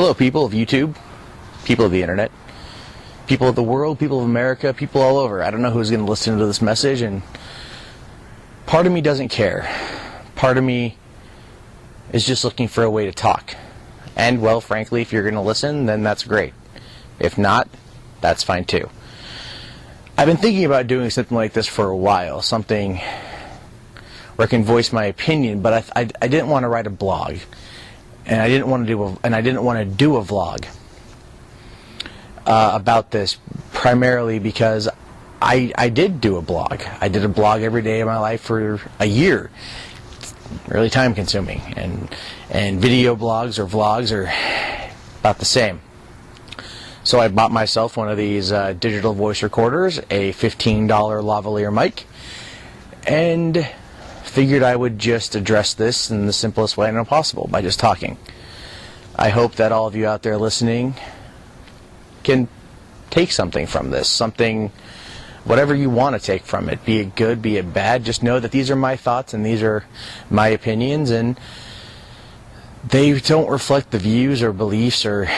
Hello, people of YouTube, people of the internet, people of the world, people of America, people all over. I don't know who's going to listen to this message, and part of me doesn't care. Part of me is just looking for a way to talk. And, well, frankly, if you're going to listen, then that's great. If not, that's fine too. I've been thinking about doing something like this for a while, something where I can voice my opinion, but I didn't want to write a blog. And I didn't want to do a vlog about this, primarily because I did do a blog. I did a blog every day of my life for a year. It's really time consuming, and video blogs or vlogs are about the same. So I bought myself one of these digital voice recorders, a $15 lavalier mic, and figured I would just address this in the simplest way possible, by just talking. I hope that all of you out there listening can take something from this, something, whatever you want to take from it, be it good, be it bad. Just know that these are my thoughts and these are my opinions, and they don't reflect the views or beliefs or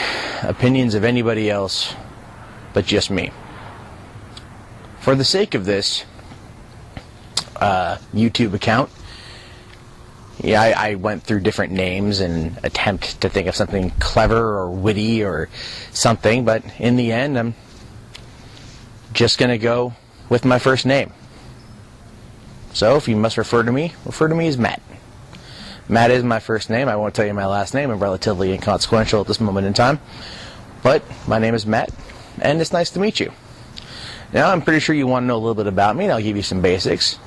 opinions of anybody else but just me. For the sake of this YouTube account, I went through different names and attempt to think of something clever or witty or something, but in the end I'm just going to go with my first name. So if you must refer to me as Matt. Matt is my first name. I won't tell you my last name. I'm relatively inconsequential at this moment in time. But my name is Matt, and it's nice to meet you. Now, I'm pretty sure you want to know a little bit about me, and I'll give you some basics.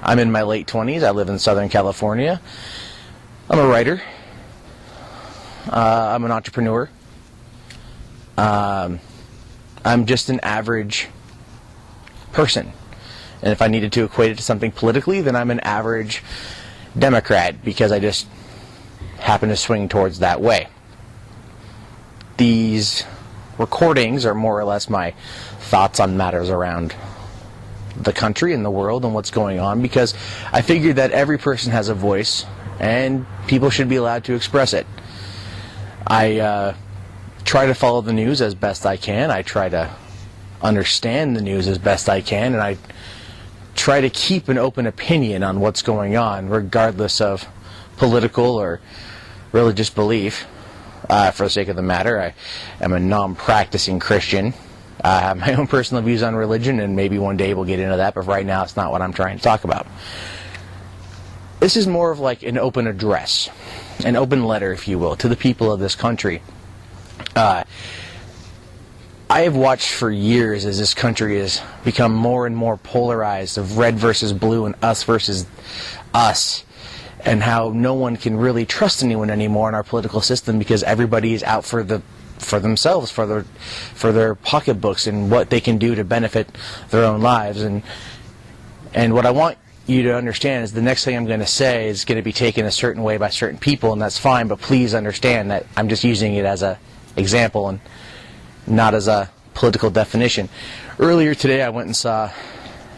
I'm in my late 20s. I live in Southern California. I'm a writer. I'm an entrepreneur. I'm just an average person. And if I needed to equate it to something politically, then I'm an average Democrat, because I just happen to swing towards that way. These recordings are more or less my thoughts on matters around the country and the world and what's going on, because I figured that every person has a voice and people should be allowed to express it. I try to follow the news as best I can. I try to understand the news as best I can, and I try to keep an open opinion on what's going on, regardless of political or religious belief. For the sake of the matter, I am a non-practicing Christian. I have my own personal views on religion, and maybe one day we'll get into that, but right now it's not what I'm trying to talk about. This is more of like an open address, an open letter, if you will, to the people of this country. I have watched for years as this country has become more and more polarized, of red versus blue and us versus us, and how no one can really trust anyone anymore in our political system, because everybody is out for themselves, for their pocketbooks and what they can do to benefit their own lives. And what I want you to understand is the next thing I'm going to say is going to be taken a certain way by certain people, and that's fine, but please understand that I'm just using it as an example and not as a political definition. Earlier today I went and saw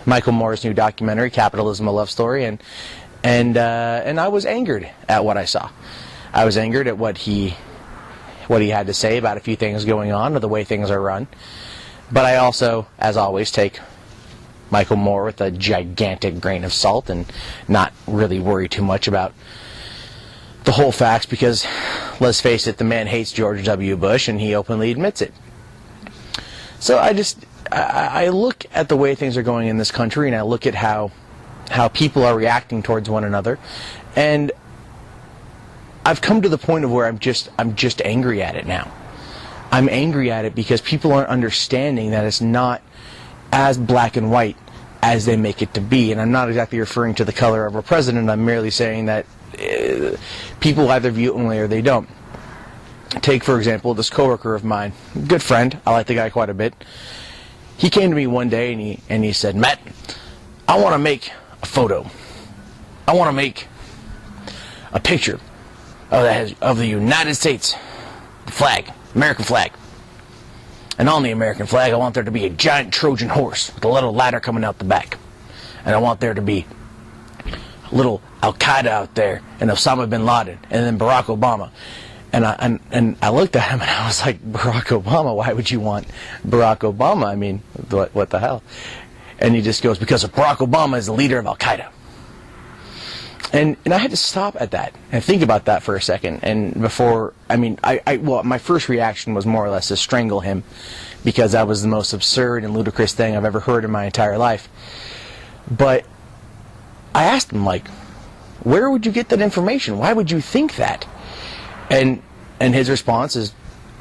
Michael Moore's new documentary, Capitalism: A Love Story, and I was angered at what I saw. I was angered at what he had to say about a few things going on, or the way things are run. But I also, as always, take Michael Moore with a gigantic grain of salt and not really worry too much about the whole facts, because, let's face it, the man hates George W. Bush, and he openly admits it. So I look at the way things are going in this country, and I look at how people are reacting towards one another, and I've come to the point of where I'm just angry at it now. I'm angry at it because people aren't understanding that it's not as black and white as they make it to be. And I'm not exactly referring to the color of a president. I'm merely saying that people either view it one way or they don't. Take, for example, this coworker of mine, good friend. I like the guy quite a bit. He came to me one day and he said, "Matt, I want to make a photo. I want to make a picture of the United States, the flag, American flag. And on the American flag, I want there to be a giant Trojan horse with a little ladder coming out the back. And I want there to be a little Al-Qaeda out there, and Osama bin Laden, and then Barack Obama. And I looked at him and I was like, Barack Obama, why would you want Barack Obama? I mean, what the hell? And he just goes, because Barack Obama is the leader of Al-Qaeda. And I had to stop at that and think about that for a second. And before, I mean, well, my first reaction was more or less to strangle him, because that was the most absurd and ludicrous thing I've ever heard in my entire life. But I asked him, like, where would you get that information? Why would you think that? And his response is,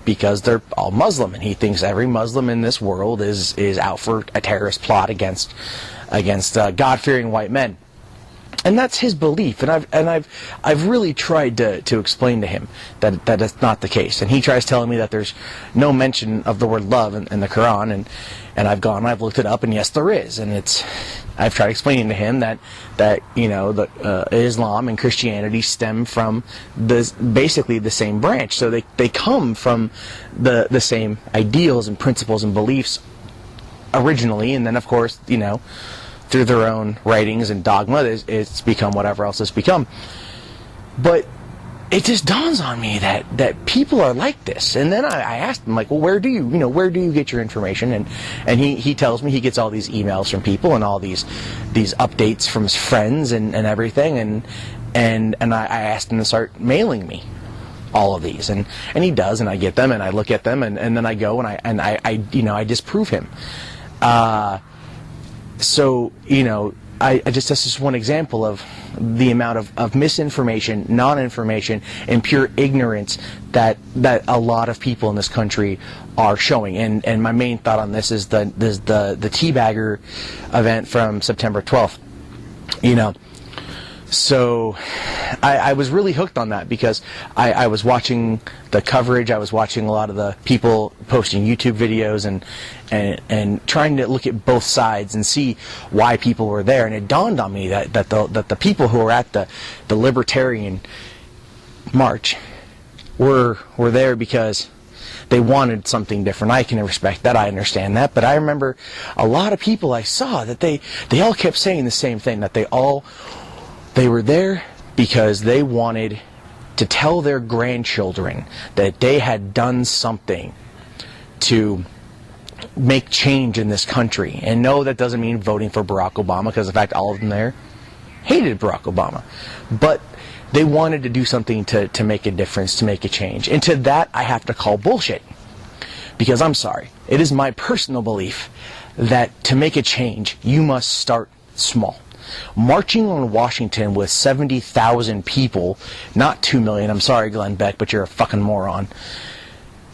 because they're all Muslim, and he thinks every Muslim in this world is out for a terrorist plot against God-fearing white men. And that's his belief, and I've really tried to explain to him that that's not the case. And he tries telling me that there's no mention of the word love in the Quran, and I've looked it up, and yes, there is. And I've tried explaining to him that you know, the Islam and Christianity stem from basically the same branch, so they come from the same ideals and principles and beliefs originally, and then of course, you know, through their own writings and dogma, it's become whatever else it's become. But it just dawns on me that people are like this. And then I asked him, like, well, where do you get your information? And he tells me he gets all these emails from people and all these updates from his friends and everything. And I asked him to start mailing me all of these, and he does, and I get them and I look at them, and then I go and I disprove him. So, you know, that's just one example of the amount of misinformation, non-information, and pure ignorance that a lot of people in this country are showing. And my main thought on this is the teabagger event from September 12th. You know, so I was really hooked on that, because I was watching the coverage. I was watching a lot of the people posting YouTube videos and trying to look at both sides and see why people were there. And it dawned on me that the people who were at the libertarian march were there because they wanted something different. I can respect that. I understand that. But I remember a lot of people I saw that they all kept saying the same thing, that they were there because they wanted to tell their grandchildren that they had done something to make change in this country. And no, that doesn't mean voting for Barack Obama, because in fact all of them there hated Barack Obama. But they wanted to do something to make a difference, to make a change. And to that I have to call bullshit. Because I'm sorry, it is my personal belief that to make a change, you must start small. Marching on Washington with 70,000 people, not 2 million, I'm sorry Glenn Beck, but you're a fucking moron,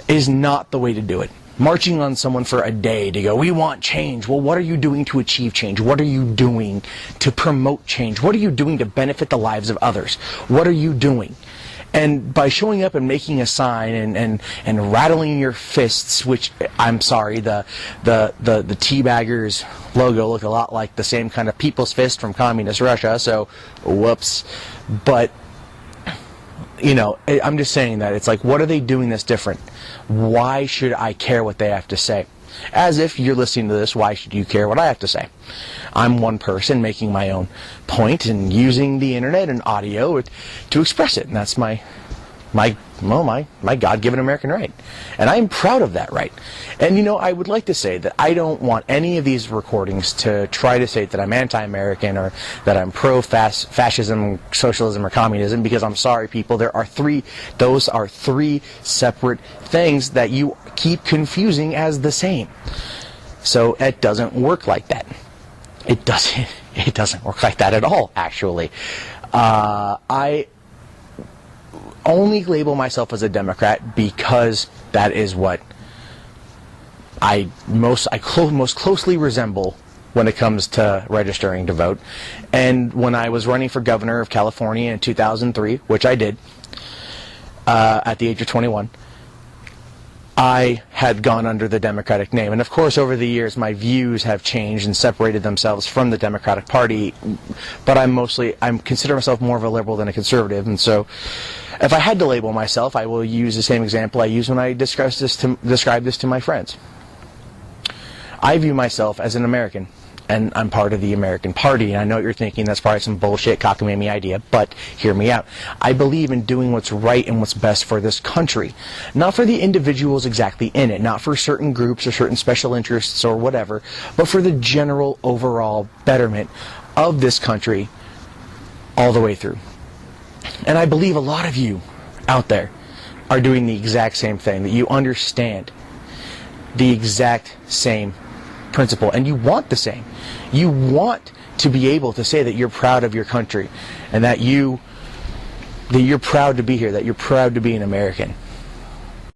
is not the way to do it. Marching on someone for a day to go, we want change. Well, what are you doing to achieve change? What are you doing to promote change? What are you doing to benefit the lives of others? What are you doing? And by showing up and making a sign and rattling your fists, which, I'm sorry, the Teabaggers logo looked a lot like the same kind of people's fist from communist Russia, so whoops. But, you know, I'm just saying that. It's like, what are they doing that's different? Why should I care what they have to say? As if you're listening to this, why should you care what I have to say? I'm one person making my own point and using the internet and audio to express it, and that's my God-given American right. And I'm proud of that right. And, you know, I would like to say that I don't want any of these recordings to try to say that I'm anti-American or that I'm pro-fascism, socialism, or communism, because I'm sorry, people, those are three separate things that you keep confusing as the same. So it doesn't work like that. It doesn't work like that at all, actually. I only label myself as a Democrat because that is what I most closely resemble when it comes to registering to vote. And when I was running for governor of California in 2003, which I did, at the age of 21, I had gone under the Democratic name. And of course, over the years, my views have changed and separated themselves from the Democratic Party. But I'm consider myself more of a liberal than a conservative. And so, if I had to label myself, I will use the same example I use when I describe this to my friends. I view myself as an American. and I'm part of the American Party. And I know what you're thinking, that's probably some bullshit cockamamie idea, but hear me out. I believe in doing what's right and what's best for this country. Not for the individuals exactly in it, not for certain groups or certain special interests or whatever, but for the general overall betterment of this country all the way through. And I believe a lot of you out there are doing the exact same thing, that you understand the exact same principle, and you want the same. You want to be able to say that you're proud of your country, and that you're proud to be here, that you're proud to be an American.